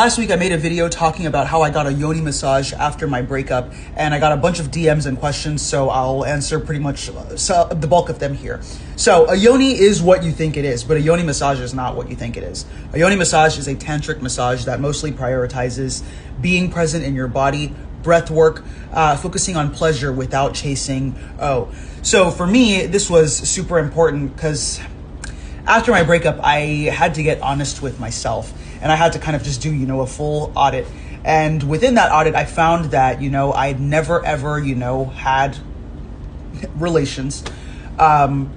Last week I made a video talking about how I got a Yoni massage after my breakup, and I got a bunch of DMs and questions, so I'll answer pretty much the bulk of them here. So a Yoni is what you think it is, but a Yoni massage is not what you think it is. A Yoni massage is a tantric massage that mostly prioritizes being present in your body, breath work, focusing on pleasure without chasing So for me, this was super important because after my breakup, I had to get honest with myself, and I had to kind of just do, a full audit. And within that audit, I found that, I'd never ever, had relations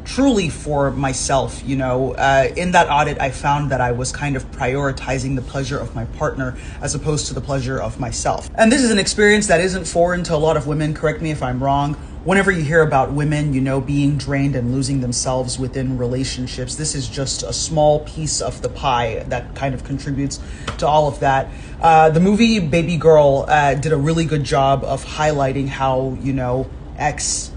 truly for myself. In that audit, I found that I was kind of prioritizing the pleasure of my partner as opposed to the pleasure of myself. And this is an experience that isn't foreign to a lot of women. Correct me if I'm wrong. Whenever you hear about women, being drained and losing themselves within relationships, this is just a small piece of the pie that kind of contributes to all of that. The movie Baby Girl did a really good job of highlighting how, X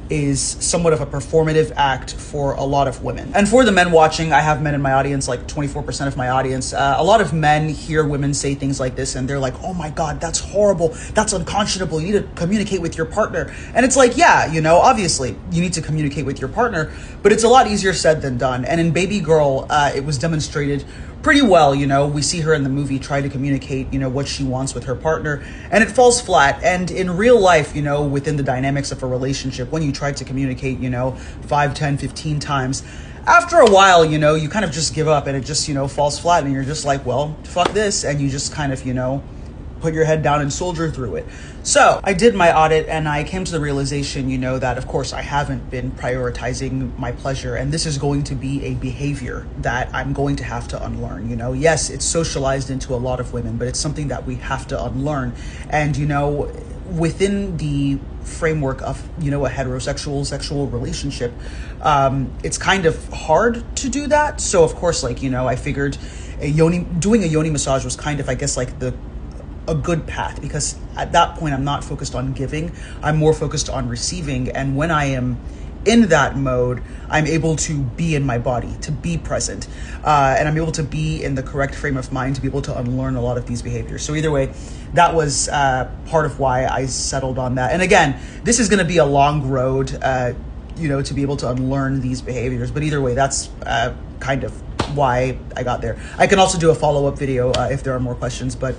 is somewhat of a performative act for a lot of women. And for the men watching, I have men in my audience, like 24% of my audience. A lot of men hear women say things like this and they're like, oh my God, that's horrible. That's unconscionable. You need to communicate with your partner. And it's like, yeah, obviously you need to communicate with your partner, but it's a lot easier said than done. And in Baby Girl, it was demonstrated pretty well. We see her in the movie try to communicate, what she wants with her partner, and it falls flat. And in real life, within the dynamics of a relationship, when you try to communicate, 5, 10, 15 times, after a while, you kind of just give up and it just, falls flat, and you're just like, well, fuck this. And you just kind of, put your head down and soldier through it. So I did my audit and I came to the realization, that of course I haven't been prioritizing my pleasure, and this is going to be a behavior that I'm going to have to unlearn. Yes, it's socialized into a lot of women, but it's something that we have to unlearn. And, within the framework of, a heterosexual sexual relationship, it's kind of hard to do that. So of course, I figured doing a Yoni massage was kind of, I guess, a good path, because at that point I'm not focused on giving, I'm more focused on receiving. And when I am in that mode, I'm able to be in my body, to be present, and I'm able to be in the correct frame of mind to be able to unlearn a lot of these behaviors. So either way, that was part of why I settled on that. And again, this is going to be a long road, to be able to unlearn these behaviors. But either way, that's kind of why I got there. I can also do a follow-up video if there are more questions, but